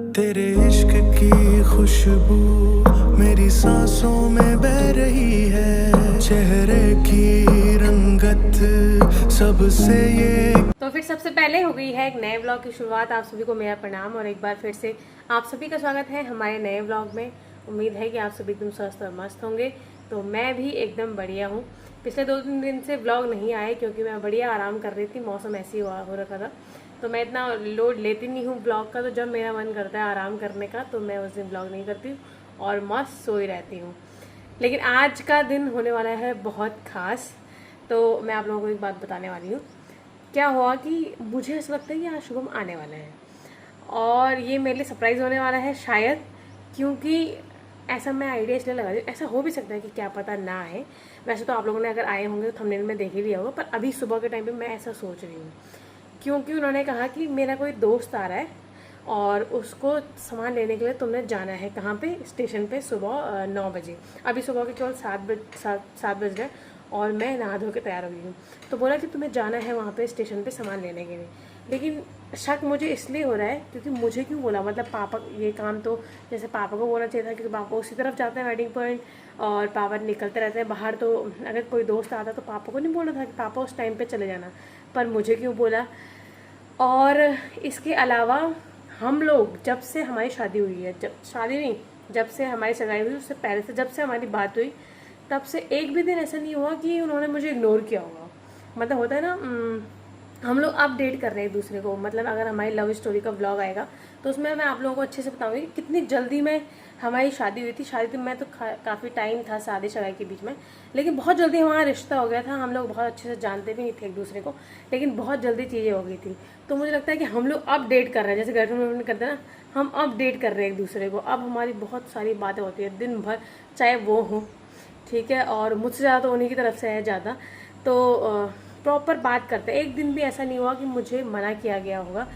तेरे इश्क की खुशबू मेरी सांसों में बह रही है, चेहरे की रंगत सबसे ये। तो फिर सबसे पहले हो गई है एक नए व्लॉग की शुरुआत। आप सभी को मेरा प्रणाम और एक बार फिर से आप सभी का स्वागत है हमारे नए व्लॉग में। उम्मीद है कि आप सभी एकदम स्वस्थ और मस्त होंगे। तो मैं भी एकदम बढ़िया हूँ। पिछले 2-3 दिन से व्लॉग नहीं आए क्योंकि मैं बढ़िया आराम कर रही थी, मौसम ऐसे ही हो रखा था, तो मैं इतना लोड लेती नहीं हूँ ब्लॉग का। तो जब मेरा मन करता है आराम करने का तो मैं उस दिन ब्लॉग नहीं करती और मस्त सोई रहती हूँ। लेकिन आज का दिन होने वाला है बहुत ख़ास। तो मैं आप लोगों को एक बात बताने वाली हूँ। क्या हुआ कि मुझे ऐसा लगता है कि आज शुभम आने वाले हैं और ये मेरे लिए सरप्राइज़ होने वाला है शायद, क्योंकि ऐसा मैं आइडिया इसलिए लगा रही हूँ। ऐसा हो भी सकता है कि क्या पता ना आए। वैसे तो आप लोगों ने अगर आए होंगे तो थंबनेल में देख ही लिया होगा, पर अभी सुबह के टाइम पे मैं ऐसा सोच रही हूँ क्योंकि उन्होंने कहा कि मेरा कोई दोस्त आ रहा है और उसको सामान लेने के लिए तुमने जाना है। कहाँ पे? स्टेशन पे सुबह 9 बजे। अभी सुबह के केवल 7 बज रहे और मैं नहा धो के तैयार हो गई हूँ। तो बोला कि तुम्हें जाना है वहाँ पे स्टेशन पे सामान लेने के लिए। लेकिन शक मुझे इसलिए हो रहा है क्योंकि मुझे क्यों बोला, मतलब पापा ये काम तो जैसे पापा को बोलना चाहिए था क्योंकि पापा उसी तरफ जाते हैं वेडिंग पॉइंट और पापा निकलते रहते हैं बाहर। तो अगर कोई दोस्त आता तो पापा को नहीं बोलना था कि पापा उस टाइम पर चले जाना, पर मुझे क्यों बोला। और इसके अलावा हम लोग जब से हमारी शादी हुई है, जब शादी नहीं, जब से हमारी सगाई हुई उससे पहले से, जब से हमारी बात हुई तब से एक भी दिन ऐसा नहीं हुआ कि उन्होंने मुझे इग्नोर किया होगा। मतलब होता है ना, हम लोग अपडेट कर रहे हैं एक दूसरे को। मतलब अगर हमारी लव स्टोरी का व्लॉग आएगा तो उसमें मैं आप लोगों को अच्छे से बताऊंगी कि कितनी जल्दी में हमारी शादी हुई थी। शादी में तो काफ़ी टाइम था शादी सगाई के बीच में, लेकिन बहुत जल्दी हमारा रिश्ता हो गया था। हम लोग बहुत अच्छे से जानते भी नहीं थे एक दूसरे को, लेकिन बहुत जल्दी चीज़ें हो गई थी। तो मुझे लगता है कि हम लोग अपडेट कर रहे हैं, जैसे गर्लफ्रेंड करते हैं ना, हम अपडेट कर रहे हैं एक दूसरे को। अब हमारी बहुत सारी बातें होती है दिन भर, चाहे वो हो, ठीक है, और मुझसे ज़्यादा तो उन्हीं की तरफ से है ज़्यादा। तो प्रॉपर बात करते हैं। एक दिन भी ऐसा नहीं हुआ कि मुझे मना किया गया होगा।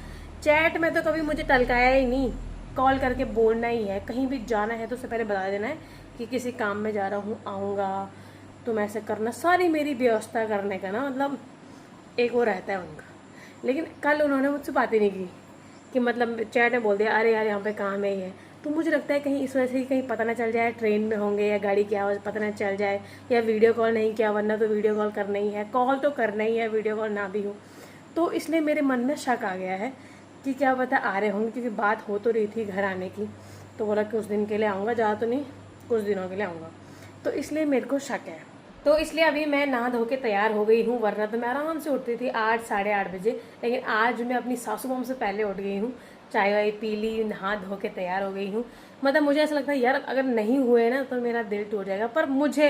चैट में तो कभी मुझे टलकाया ही नहीं, कॉल करके बोलना ही है। कहीं भी जाना है तो उससे पहले बता देना है कि किसी काम में जा रहा हूँ, आऊँगा, तुम ऐसे करना। सारी मेरी व्यवस्था करने का ना, मतलब एक वो रहता है उनका। लेकिन कल उन्होंने मुझसे बात ही नहीं की कि मतलब चैट में बोल दिया अरे यार यहाँ पे काम है ही है। तो मुझे लगता है कहीं इस वजह से ही कहीं पता ना चल जाए ट्रेन में होंगे या गाड़ी की आवाज़ पता ना चल जाए, या वीडियो कॉल नहीं किया, वरना तो वीडियो कॉल करना ही है, कॉल तो करना ही है, वीडियो कॉल ना भी हो। तो इसलिए मेरे मन में शक आ गया है कि क्या पता आ रहे होंगे, क्योंकि बात हो तो रही थी घर आने की। तो बोला कि उस दिन के लिए आऊँगा, ज़्यादा तो नहीं, कुछ दिनों के लिए आऊँगा। तो इसलिए मेरे को शक है। तो इसलिए अभी मैं नहा धो के तैयार हो गई हूँ, वरना तो मैं आराम से उठती थी 8 साढ़े 8 बजे। लेकिन आज मैं अपनी सासू माँ से पहले उठ गई हूँ, चाय वाय पी ली, नहा धो के तैयार हो गई हूँ। मतलब मुझे ऐसा लगता है यार अगर नहीं हुए ना तो मेरा दिल टूट जाएगा, पर मुझे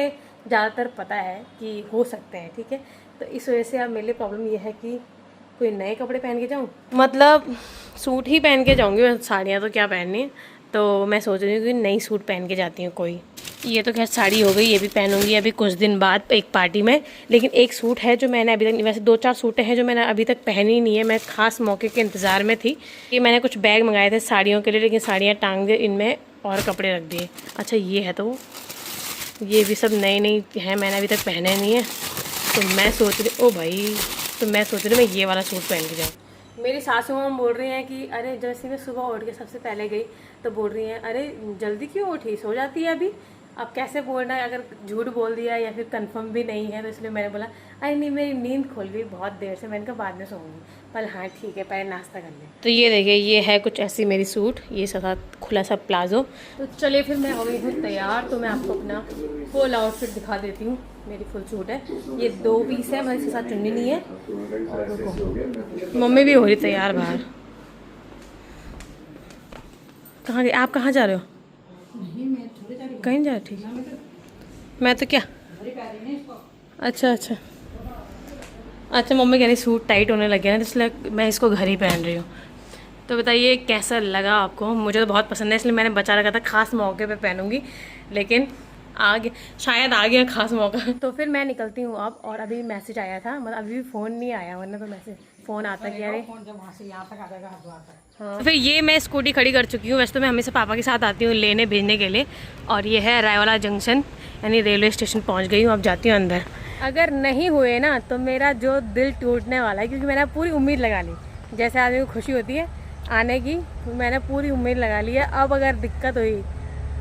ज़्यादातर पता है कि हो सकते हैं, ठीक है। तो इस वजह से अब मेरे लिए प्रॉब्लम ये है कि कोई नए कपड़े पहन के जाऊँ, मतलब सूट ही पहन के जाऊँगी मैं, साड़ियाँ तो क्या पहननी है। तो मैं सोच रही हूँ कि नई सूट पहन के जाती हूँ कोई। ये तो खैर साड़ी हो गई, ये भी पहनूंगी अभी कुछ दिन बाद एक पार्टी में। लेकिन एक सूट है जो मैंने अभी तक, वैसे 2-4 सूटें हैं जो मैंने अभी तक पहनी नहीं है, मैं खास मौके के इंतज़ार में थी। कि मैंने कुछ बैग मंगाए थे साड़ियों के लिए, लेकिन साड़ियाँ टांग दे इनमें और कपड़े रख दिए। अच्छा ये है, तो ये भी सब नई नई हैं, मैंने अभी तक पहने नहीं है। तो मैं सोच रही, ओ भाई, तो मैं सोच रही मैं ये वाला सूट पहन के जाऊँ। मेरी सासू माँ बोल रही हैं कि अरे जैसे मैं सुबह उठ के सबसे पहले गई तो बोल रही हैं अरे जल्दी क्यों उठी, सो जाती है अभी। अब कैसे बोलना है, अगर झूठ बोल दिया या फिर कंफर्म भी नहीं है। तो इसलिए मैंने बोला अरे नहीं मेरी नींद खुल गई बहुत देर से, मैंने कहा बाद में सोऊंगी। पर हाँ ठीक है, पहले नाश्ता कर ले। तो ये देखिए, ये है कुछ ऐसी मेरी सूट, ये साथ खुला सा प्लाजो। तो चलिए फिर मैं हो गई हूँ तैयार। तो मैं आपको अपना फुल आउटफिट दिखा देती हूँ। मेरी फुल सूट है, ये 2 पीस है, मेरे साथ चुन्नी नहीं है। और मम्मी भी हो रही तैयार बाहर। कहाँ गए आप, कहाँ जा रहे हो? कहीं जा रहे, ठीक। मैं तो क्या, अच्छा अच्छा अच्छा, मम्मी कह रही सूट टाइट होने लगे ना, इसलिए मैं इसको घर ही पहन रही हूँ। तो बताइए कैसा लगा आपको? मुझे तो बहुत पसंद है, इसलिए मैंने बचा रखा था, खास मौके पे पहनूंगी। लेकिन आ गया, शायद आ गया खास मौका। तो फिर मैं निकलती हूँ अब। और अभी मैसेज आया था, मतलब अभी भी फ़ोन नहीं आया, वरना तो मैसेज फ़ोन आता कि अरे हाँ। तो फिर ये मैं स्कूटी खड़ी कर चुकी हूँ। वैसे तो मैं हमेशा पापा के साथ आती हूँ लेने भेजने के लिए। और ये है रायवाला जंक्शन, यानी रेलवे स्टेशन पहुँच गई हूँ। अब जाती हूँ अंदर। अगर नहीं हुए ना तो मेरा जो दिल टूटने वाला है, क्योंकि मैंने पूरी उम्मीद लगा ली। जैसे आदमी को खुशी होती है आने की मैंने पूरी उम्मीद लगा ली है। अब अगर दिक्कत हुई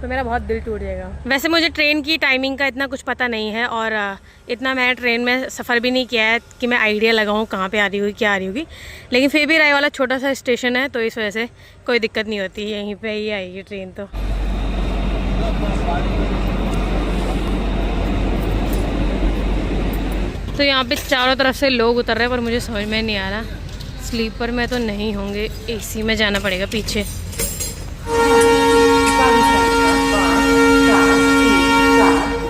तो मेरा बहुत दिल टूट जाएगा। वैसे मुझे ट्रेन की टाइमिंग का इतना कुछ पता नहीं है और इतना मैंने ट्रेन में सफ़र भी नहीं किया है कि मैं आइडिया लगाऊँ कहाँ पे आ रही होगी क्या आ रही होगी। लेकिन फिर भी राय वाला छोटा सा स्टेशन है तो इस वजह से कोई दिक्कत नहीं होती, यहीं पे ही आएगी ट्रेन। तो यहाँ पे चारों तरफ से लोग उतर रहे हैं पर मुझे समझ में नहीं आ रहा, स्लीपर में तो नहीं होंगे, एसी में जाना पड़ेगा पीछे।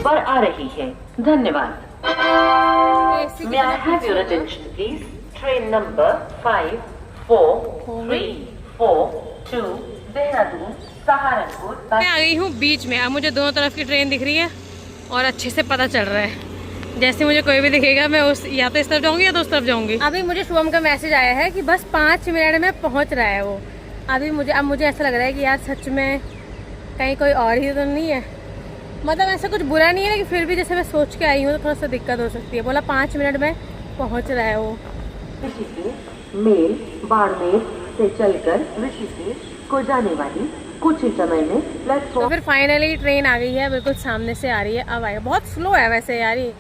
पर आ रही है, धन्यवाद। May I have your attention please? Train number 5432 Dehradun Saharanpur. मैं आ गई हूँ बीच में। अब मुझे दोनों तरफ की ट्रेन दिख रही है और अच्छे से पता चल रहा है। जैसे मुझे कोई भी दिखेगा मैं उस या तो इस तरफ जाऊँगी या तो उस तरफ जाऊँगी। अभी मुझे शुभम का मैसेज आया है कि बस 5 मिनट में पहुँच रहा है वो। अब मुझे ऐसा लग रहा है कि यार सच में कहीं कोई और ही तो नहीं है। मतलब ऐसा कुछ बुरा नहीं है लेकिन फिर भी जैसे मैं सोच के आई हूँ तो थोड़ा सा दिक्कत हो सकती है। बोला 5 मिनट में पहुँच रहा है वो। ऋषिकेश मेल बाड़मेर से चलकर ऋषिकेश को जाने वाली कुछ ही समय में तो प्लेटफॉर्म। फिर फाइनली ट्रेन आ गई है, बिल्कुल सामने से आ रही है। अब आएगा, बहुत स्लो है वैसे यार ये।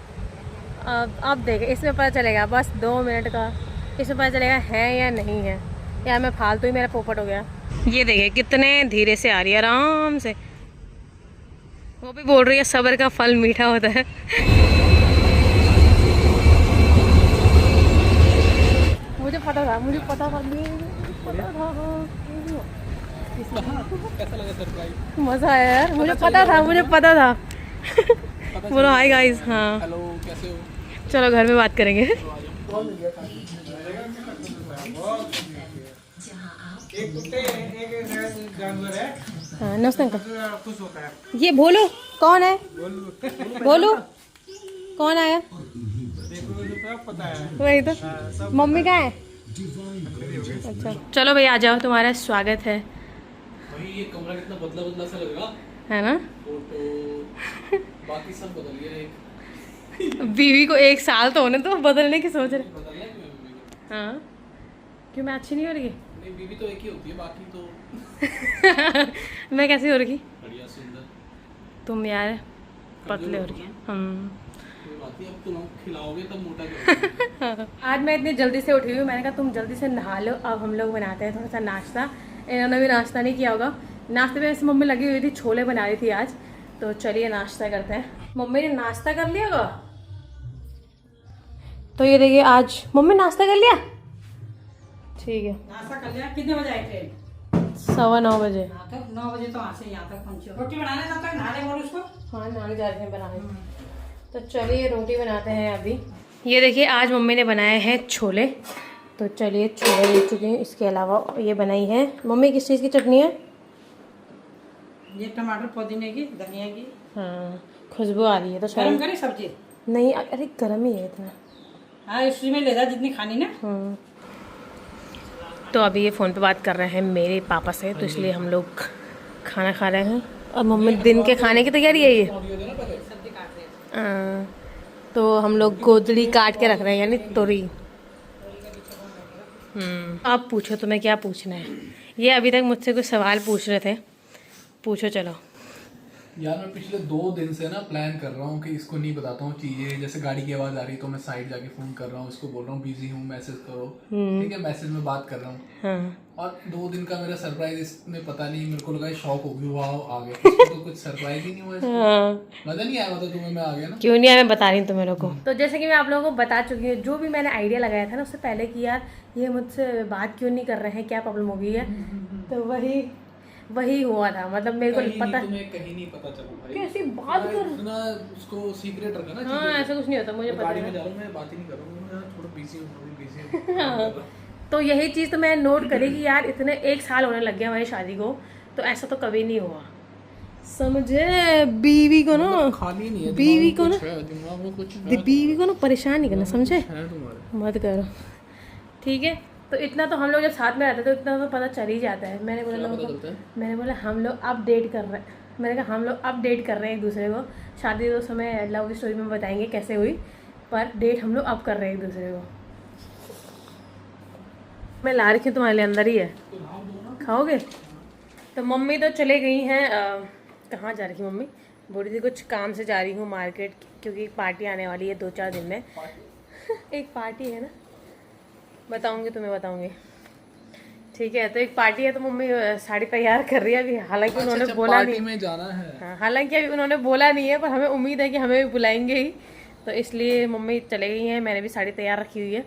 अब देखें, इसमें पता चलेगा बस 2 मिनट का, इसमें पता चलेगा है या नहीं है। यार मैं फालतू ही मेरा पोपट हो गया। ये देखे कितने धीरे से आ रही है, आराम से। वो भी बोल रही है सब्र का फल मीठा होता है। मुझे पता था कैसा लगा सरप्राइज? मजा आया यार, मुझे पता था। बोलो हाय गाइस। हाँ हेलो, कैसे हो? चलो घर में बात करेंगे। एक कुत्ते एक जानवर है, हाँ नमस्ते अंकल। खुश होता है। ये भोलू कौन है? भोलू कौन आया? देखो पता है। वही तो, मम्मी कहाँ है? अच्छा चलो भाई आ जाओ, तुम्हारा स्वागत है। भाई ये कमरा कितना बदला सा लग रहा है ना? फोटो बाकी सब बदल गया। एक बीवी को 1 साल तो होने तो बदलने की सोच रहे। बदलना क्यों है मम्मी को? हाँ क्यों, मैं अच्छी नहीं हो रही? नहीं, बीवी तो एक ही होती है, बाकी तो मैं कैसी हो रही? बढ़िया सुंदर। तुम यार पतले हो रही। कोई बात नहीं, अब तुम खिलाओगे तब मोटा करोगे। आज मैं इतनी जल्दी से उठी हुई, मैंने कहा तुम जल्दी से नहा लो, अब हम लोग बनाते हैं थोड़ा सा नाश्ता। इन्होंने भी नाश्ता नहीं किया होगा। नाश्ते में ऐसे मम्मी लगी हुई थी, छोले बना रही थी आज, तो चलिए नाश्ता करते हैं। मम्मी ने नाश्ता कर लिया होगा। तो ये देखिए आज मम्मी नाश्ता कर लिया। ठीक है, नाश्ता कर लिया। कितने बजे आई ट्रेन? 9:15 बजे। हाँ तो 9 बजे तो यहाँ से यहाँ तक पहुँचे। रोटी बनाने तब तक नहा ले बोल उसको। हाँ नानी जा रहे हैं बनाने। तो चलिए रोटी बनाते हैं अभी। ये देखिए आज मम्मी ने बनाए हैं छोले, तो चलिए छोले ले चुके हैं। इसके अलावा ये बनाई है मम्मी, किस चीज़ की चटनी है? ये टमाटर पुदीने की, धनिया की। हाँ खुशबू आ रही है तो गरम शायद करी सब्जी। नहीं, अरे गर्म ही है इतना। हाँ इसी में ले जा जितनी खानी ना। तो अभी ये फ़ोन पे बात कर रहे हैं मेरे पापा से, तो इसलिए हम लोग खाना खा रहे हैं। और मम्मी दिन के खाने की तैयारी है ये। सब्जी काट रहे हैं। तो हम लोग गोदड़ी काट के रख रहे हैं, यानी तोरी। आप पूछो, तुम्हें क्या पूछना है? ये अभी तक मुझसे कुछ सवाल पूछ रहे थे, पूछो चलो। यार मैं पिछले 2 दिन से ना प्लान कर रहा हूँ कि इसको नहीं बताता हूँ चीजें। जैसे गाड़ी की आवाज आ रही तो मैं साइड जाके फोन कर रहा हूँ, इसको बोल रहा हूँ बिजी हूँ, मैसेज करो। ठीक है, मैसेज में बात कर रहा हूँ। हाँ और 2 दिन का मेरा सरप्राइज इसमें पता नहीं, मेरे को लगा शॉक होगी, वाह आ गया। इसको तो कुछ सरप्राइज ही नहीं हुआ इसको। मजा नहीं आया होता तुम्हें, मैं आ गया ना। क्यों नहीं आया, मैं बता रही हूँ तुम्हें लोग को। तो जैसे कि मैं आप लोगों को बता चुकी हूँ, जो भी मैंने आइडिया लगाया था ना उससे पहले कि यार ये मुझसे बात क्यों नहीं कर रहे हैं, क्या प्रॉब्लम हो गई है, तो वही हुआ था। मतलब मेरे को पता, तुम्हें कहीं नहीं पता चला भाई। कैसी बात कर, इतना उसको सीक्रेट रखा ना। हाँ ऐसा कुछ नहीं होता, मुझे पता गाड़ी है। में जा रहा हूँ, मैं बात ही नहीं कर रहा हूँ, मैं थोड़ा बिजी हूँ। तो यही चीज़ तो मैं नोट करी कि यार इतने 1 साल होने लग गया हमारी शादी को, तो ऐसा तो कभी नहीं हुआ। समझे? बीवी को ना, खाली नहीं है बीवी को ना, दिमाग में कुछ बीवी को ना परेशान नहीं करना, समझे? है तुम्हारे। मत करो, ठीक है? तो इतना तो हम लोग जब साथ में रहते तो इतना तो पता चल ही जाता है। मैंने बोला हम लोग अपडेट कर रहे हैं। मैंने कहा हम लोग अपडेट कर रहे हैं एक दूसरे को। शादी तो समय लव स्टोरी में बताएंगे कैसे हुई, पर डेट हम लोग अब कर रहे हैं एक दूसरे को। मैं ला रखी हूँ तुम्हारे लिए, अंदर ही है, खाओगे? तो मम्मी तो चले गई हैं, कहाँ जा रही है मम्मी? बोली थी कुछ काम से जा रही हूँ मार्केट, क्योंकि एक पार्टी आने वाली है 2-4 दिन में। एक पार्टी है ना, बताऊँगी तुम्हें, बताऊँगी, ठीक है? तो एक पार्टी है, तो मम्मी साड़ी तैयार कर रही है अभी, हालांकि उन्होंने बोला नहीं में जाना है। हाँ, हालांकि अभी उन्होंने बोला नहीं है, पर हमें उम्मीद है कि हमें भी बुलाएंगे ही, तो इसलिए मम्मी चले गई हैं। मैंने भी साड़ी तैयार रखी हुई है,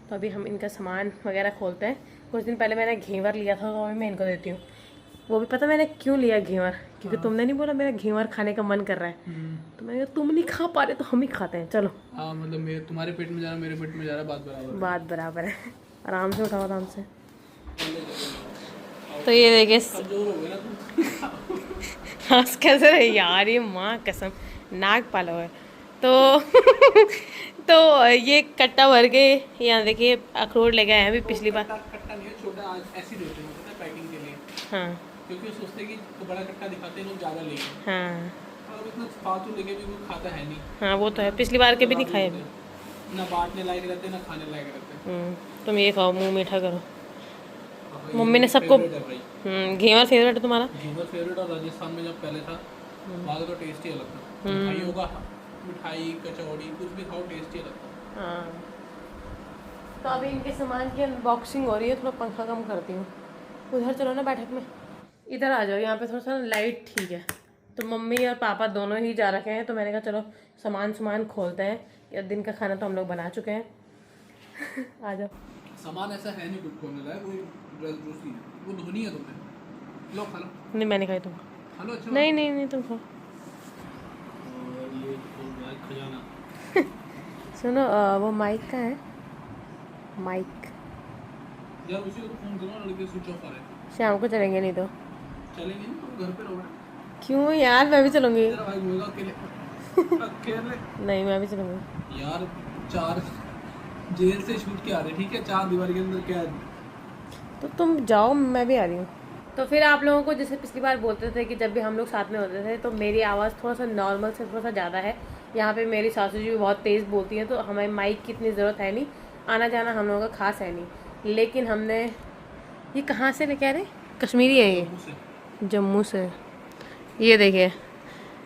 तो अभी हम इनका सामान वगैरह खोलते हैं। कुछ दिन पहले मैंने घेवर लिया था, तो अभी मैं इनको देती हूँ। वो भी पता मैंने क्यों लिया घेवर, क्योंकि तुमने नहीं बोला मेरा घेवर खाने का मन कर रहा है, तो मैंने कहा तुम नहीं खा पा रहे तो हम ही खाते हैं, चलो। हाँ, मतलब तुम्हारे पेट में जा रहा, मेरे पेट में जा रहा, बात बराबर है। आराम से उठाओ, आराम से। तो ये देखिए हंस कैसे रहे यार, ये माँ कसम नाक पालो है। तो तो ये कट्टा भर के यहाँ देखिए अखरोट लेके आए हैं अभी, पिछली बार। कट्टा नहीं है, छोटा ऐसे देते हैं पैकिंग के लिए। हाँ, क्योंकि वो सोचते हैं कि तो बड़ा कट्टा दिखाते हैं लोग ज़्यादा लेंगे। हाँ और इतना फालतू लेके भी कोई खाता है नहीं। हाँ, वो तो है, पिछली बार के भी नहीं खाए अभी। ना बांटने लायक रहते ना खाने लायक रहते। तुम ये खाओ, मुंह मीठा करो। मम्मी ने सबको घेवर फेवरेट है तुम्हारा? घेवर फेवरेट, और राजस्थान में जब पहले था वहाँ का तो टेस्ट ही अलग था। मिठाई होगा, मिठाई कचौड़ी कुछ भी खाओ, टेस्ट ही अलग था। हाँ, तो अभी इनके सामान की अनबॉक्सिंग हो रही है, थोड़ा पंखा कम करती हूँ। उधर चलो ना बैठक में, इधर आ जाओ, यहाँ पे थोड़ा सा लाइट ठीक है। तो मम्मी और पापा दोनों ही जा रखे हैं, तो मैंने कहा चलो सामान खोलते हैं, या दिन का खाना तो हम लोग बना चुके हैं। आ जाओ। सामान ऐसा है नहीं कुछ खोलने लायक, वही ड्रेस दूसरी है, वो धोनी है तुमने, लो खा लो। नहीं मैंने खाई, तुम खा लो। अच्छा नहीं तुम खाओ। और ये खजाना सुनो, वो माइक का है, माइक यार, उसी को तो फोन करो, लड़के स्विच ऑफ आ रहे हैं। शाम को चलेंगे, नहीं तो चलेंगे नहीं तो घर पे रहोगे। क्यों यार, मैं भी चलूँगी। तेरा भाई घूमेगा अकेले। नहीं, मैं भी चलूँगी यार, 4 जेल से छूट के आ रहे, ठीक है? 4 दीवार के अंदर क्या, तो तुम जाओ, मैं भी आ रही हूँ। तो फिर आप लोगों को जैसे पिछली बार बोलते थे कि जब भी हम लोग साथ में होते थे तो मेरी आवाज़ थोड़ा सा नॉर्मल से थोड़ा सा ज़्यादा है। यहाँ पे मेरी सासू जी भी बहुत तेज़ बोलती हैं, तो हमें माइक की इतनी ज़रूरत है नहीं, आना जाना हम लोगों का खास है नहीं। लेकिन हमने, ये कहाँ से लेके आ रहे? कश्मीरी है ये, जम्मू से। ये देखिए,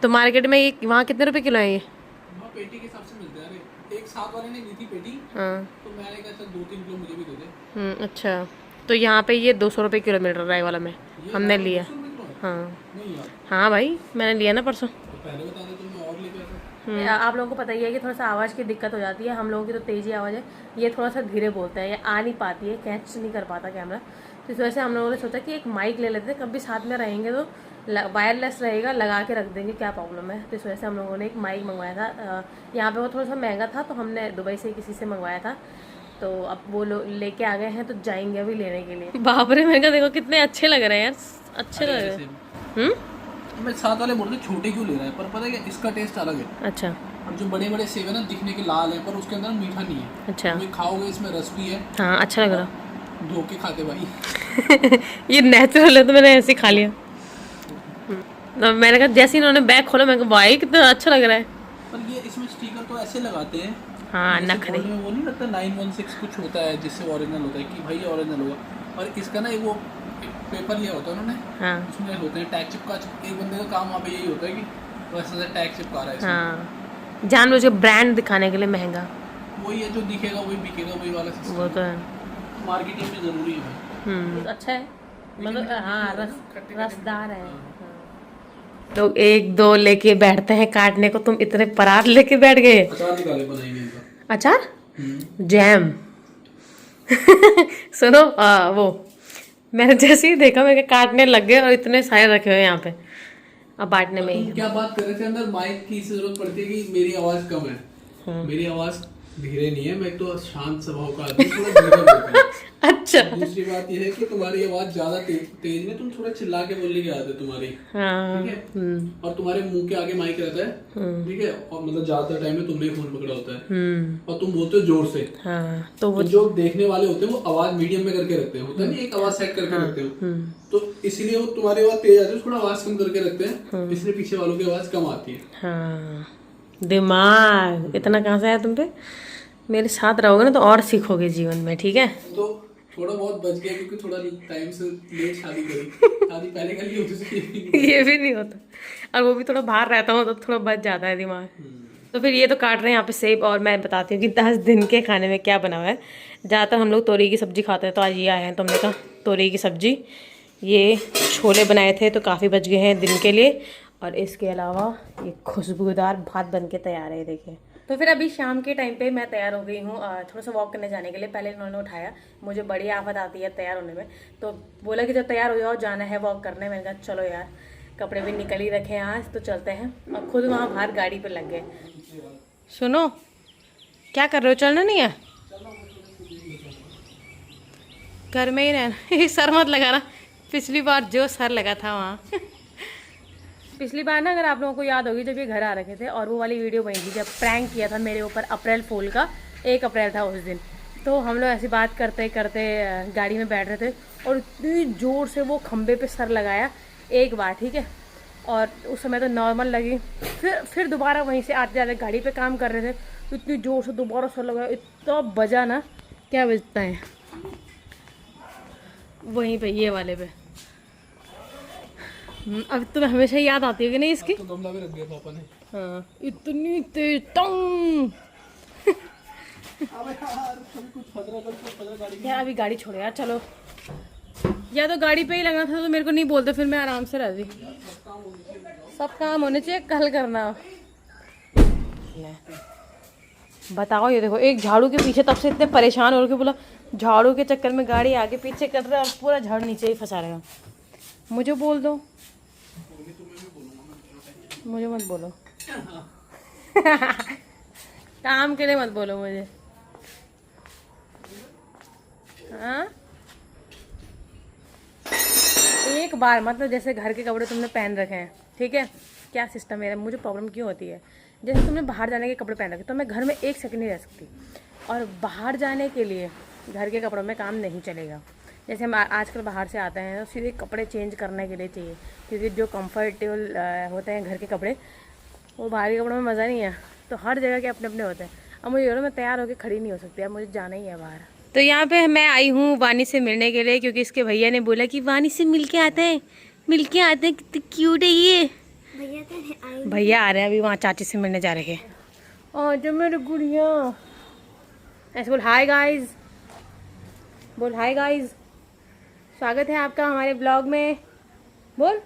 तो मार्केट में ये वहाँ कितने रुपए किलो है ये? वहाँ पेटी के हिसाब से मिलते हैं। अरे एक साथ वाले ने ली थी पेटी, हाँ, तो मैंने कहा चल 2-3 किलो मुझे भी दे दे। अच्छा। तो यहाँ पे ये 200 रुपये किलो मिल रहा है वाला में, हमने लिया। हाँ नहीं यार, हाँ भाई, मैंने लिया ना परसों। तो पहले बता दे तो मैं और लेके आता। आप लोगों को पता ही है कि थोड़ा सा आवाज़ की दिक्कत हो जाती है। हम लोगों की तो तेज़ी आवाज़ है, ये थोड़ा सा धीरे बोलता है, ये आ नहीं पाती है, कैच नहीं कर पाता कैमरा। तो इस वजह से हम लोगों ने सोचा कि एक माइक ले लेते हैं, कभी साथ में रहेंगे तो वायरलेस रहेगा, लगा के रख देंगे, क्या प्रॉब्लम है। तो इस वजह से हम लोगों ने एक माइक मंगवाया था। यहाँ पे वो थोड़ा सा महंगा था, तो हमने दुबई से किसी से मंगवाया था। तो अब वो लेके आ गए हैं, तो जाएंगे अभी लेने के लिए। बाप रे, मैंने कहा देखो कितने अच्छे लग रहे हैं यार, अच्छे लग रहे हैं। मैं साथ वाले बोल रहे छोटे क्यों ले रहा है, पर पता है क्या, इसका टेस्ट अलग है। अच्छा। अब जो बड़े बड़े सेब है ना, दिखने के लाल है, पर उसके अंदर मीठा नहीं है। अच्छा, तुम खाओगे, इसमें रस भी है। हाँ, अच्छा लग रहा। धो के खाते भाई। ये नेचुरल है, तो मैंने ऐसे ही खा लिया। तो मैंने कहा जैसे इन्होंने बैग खोला, मैं कहा भाई कितना अच्छा लग रहा है। पर ये इसमें स्टिकर तो ऐसे लगाते हैं, हाँ, जैसे नखरे। गोल्ड में वो नहीं लगता 916 कुछ होता है जिससे ओरिजिनल होता है कि भाई ओरिजिनल होगा। और इसका ना वो पेपर लिया होता है उन्होंने, हाँ उसमें होते हैं टैग चिपका। एक बंदे का काम वहाँ पे यही होता है कि वो ऐसा टैग चिपका रहा है इसमें। हाँ, जानबूझ के ब्रांड दिखाने के लिए महंगा। वही है, जो दिखेगा वही बिकेगा, वही वाला सिस्टम। वो तो है, मार्केटिंग में ज़रूरी है भाई। अच्छा है, मतलब हाँ, रसदार है। लोग 1-2 लेके बैठते हैं काटने को, तुम इतने परात लेके बैठ गए। अचार निकाले बनाएंगे इनका। अचार, जैम। सुनो, वो मैंने जैसे ही देखा, मैं काटने लग गए और इतने सारे रखे हुए यहाँ पे, अब बांटने में ही। क्या बात कर रहे थे, अंदर माइक की जरूरत पड़ती है कि मेरी आवाज कम है। मेरी आवाज धीरे नहीं है, मैं तो शांत स्वभाव का आदमी, थोड़ा धीरे बोलता हूं। अच्छा। दूसरी बात यह है कि तुम्हारी आवाज ज्यादा तेज में, तुम थोड़ा चिल्ला के बोलने की आदत है तुम्हारी। हाँ, ठीक है। और तुम्हारे मुंह के आगे माइक रहता है, ठीक है, और मतलब ज्यादातर टाइम में तुमने ही फोन पकड़ा होता है, और तुम बोलते हो जोर से। हाँ, तो वो जो देखने वाले होते हैं वो आवाज मीडियम में करके रखते हैं, होता नहीं, एक आवाज सेट करके रखते हो, तो इसलिए वो तुम्हारी आवाज तेज आती है, थोड़ा आवाज कम करके रखते हैं, इसलिए पीछे वालों की आवाज कम आती है। हाँ, दिमाग इतना कहाँ से आया तुम पे? मेरे साथ रहोगे ना तो और सीखोगे जीवन में, ठीक है। तो थोड़ा बहुत बच गया क्योंकि थोड़ा टाइम से लेट शादी करी। शादी पहले कर ली होती तो ये भी नहीं होता, और वो भी थोड़ा बाहर रहता हूँ तो थोड़ा बच जाता है दिमाग। तो फिर ये तो काट रहे हैं यहाँ पे सेब, और मैं बताती हूँ कि 10 दिन के खाने में क्या बना हुआ है। ज़्यादातर हम लोग तोरई की सब्ज़ी खाते हैं, तो आज ये आए हैं, तो हमने कहा तोरई की सब्ज़ी। ये छोले बनाए थे तो काफ़ी बच गए हैं दिन के लिए, और इसके अलावा ये खुशबूदार भात बन के तैयार है, देखिए। तो फिर अभी शाम के टाइम पे मैं तैयार हो गई हूँ थोड़ा सा वॉक करने जाने के लिए। पहले इन्होंने उठाया, मुझे बड़ी आफत आती है तैयार होने में, तो बोला कि जब तैयार हो जाओ जाना है वॉक करने। मैंने कहा चलो यार, कपड़े भी निकल ही रखे हैं आज, तो चलते हैं। और खुद वहाँ बाहर गाड़ी पर लग गए। सुनो, क्या कर रहे हो, चलना नहीं है? घर में ही रहना। सर मत लगाना, पिछली बार जो सर लगा था वहाँ। पिछली बार ना, अगर आप लोगों को याद होगी, जब ये घर आ रखे थे और वो वाली वीडियो बनी थी जब प्रैंक किया था मेरे ऊपर अप्रैल फूल का, 1 अप्रैल था उस दिन। तो हम लोग ऐसी बात करते करते गाड़ी में बैठ रहे थे और इतनी ज़ोर से वो खंबे पे सर लगाया एक बार, ठीक है। और उस समय तो नॉर्मल लगी, फिर दोबारा वहीं से आते जाते गाड़ी पे काम कर रहे थे, तो इतनी ज़ोर से दोबारा सर लगाया, इतना बजा ना, क्या बजता है वहीं पे, ये वाले पे। अब तुम्हें हमेशा याद आती होगी नहीं इसकी? तो गमला भी रख दिया पापा ने। हाँ, इतनी तेज टंग। यार अभी गाड़ी छोड़ो यार, चलो। या तो गाड़ी पे ही लगना था तो मेरे को नहीं बोलते, फिर मैं आराम से रहती। सब काम होने चाहिए, कल करना। बताओ, ये देखो, एक झाड़ू के पीछे तब से इतने परेशान हो रहे, बोला झाड़ू के चक्कर में गाड़ी आगे पीछे कर रहा है और पूरा झाड़ू नीचे ही फंसा रहेगा। मुझे बोल दो, मुझे मत बोलो। काम के लिए मत बोलो मुझे। हाँ, एक बार मतलब जैसे घर के कपड़े तुमने पहन रखे हैं, ठीक है, क्या सिस्टम है, मुझे प्रॉब्लम क्यों होती है, जैसे तुमने बाहर जाने के कपड़े पहन रखे तो मैं घर में 1 सेकंड नहीं रह सकती, और बाहर जाने के लिए घर के कपड़ों में काम नहीं चलेगा। जैसे हम आजकल बाहर से आते हैं तो सीधे कपड़े चेंज करने के लिए चाहिए, क्योंकि जो कंफर्टेबल होते हैं घर के कपड़े, वो बाहर के कपड़ों में मज़ा नहीं है। तो हर जगह के अपने अपने होते हैं। अब मुझे मैं तैयार होकर खड़ी नहीं हो सकती, अब मुझे जाना ही है बाहर। तो यहाँ पे मैं आई हूँ वानी से मिलने के लिए, क्योंकि इसके भैया ने बोला कि वानी से मिल के आते हैं, कितने क्यूट है ये। भैया आ रहे हैं, अभी वहाँ चाची से मिलने जा रहे हैं। और जो मेरे गुड़िया, ऐसे बोल हाय गाइज, बोल हाय गाइज, स्वागत है आपका हमारे ब्लॉग में, बोल।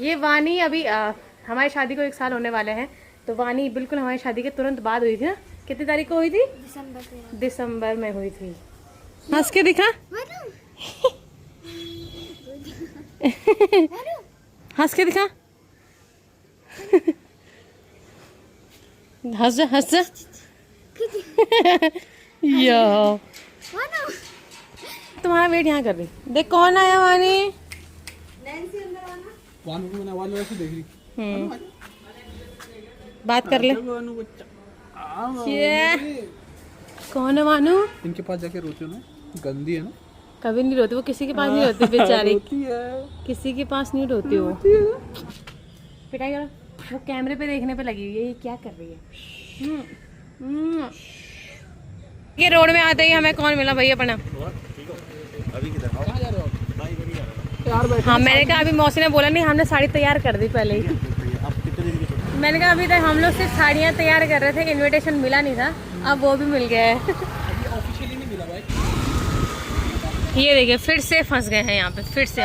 ये वानी अभी हमारी शादी को 1 साल होने वाले हैं, तो वानी बिल्कुल हमारी शादी के तुरंत बाद हुई थी ना। कितनी तारीख को हुई थी? दिसंबर में हुई थी। हंस के दिखा, हंस के दिखा, हंस जा, हंस जा। या तुम्हारा वेट यहाँ कर रही, देख कौन आया वानी। बात कर ले। कौन है वानू? इनके पास जाके रोती हो ना, गंदी है ना। कभी नहीं रोती वो, किसी के पास नहीं रोती बेचारी, किसी के पास नहीं रोती वो। पिटाई करो, वो कैमरे पे देखने पे लगी हुई है, ये क्या कर रही है। ये रोड में आते ही हमें कौन मिला भैया अपना। हाँ, मैंने कहा अभी मौसी ने बोला नहीं, हमने साड़ी तैयार कर दी पहले ही। मैंने कहा अभी तक हम लोग सिर्फ साड़ियाँ तैयार कर रहे थे, इनविटेशन मिला नहीं था, अब वो भी मिल गया है। ये देखिए फिर से फंस गए हैं यहाँ पे, फिर से।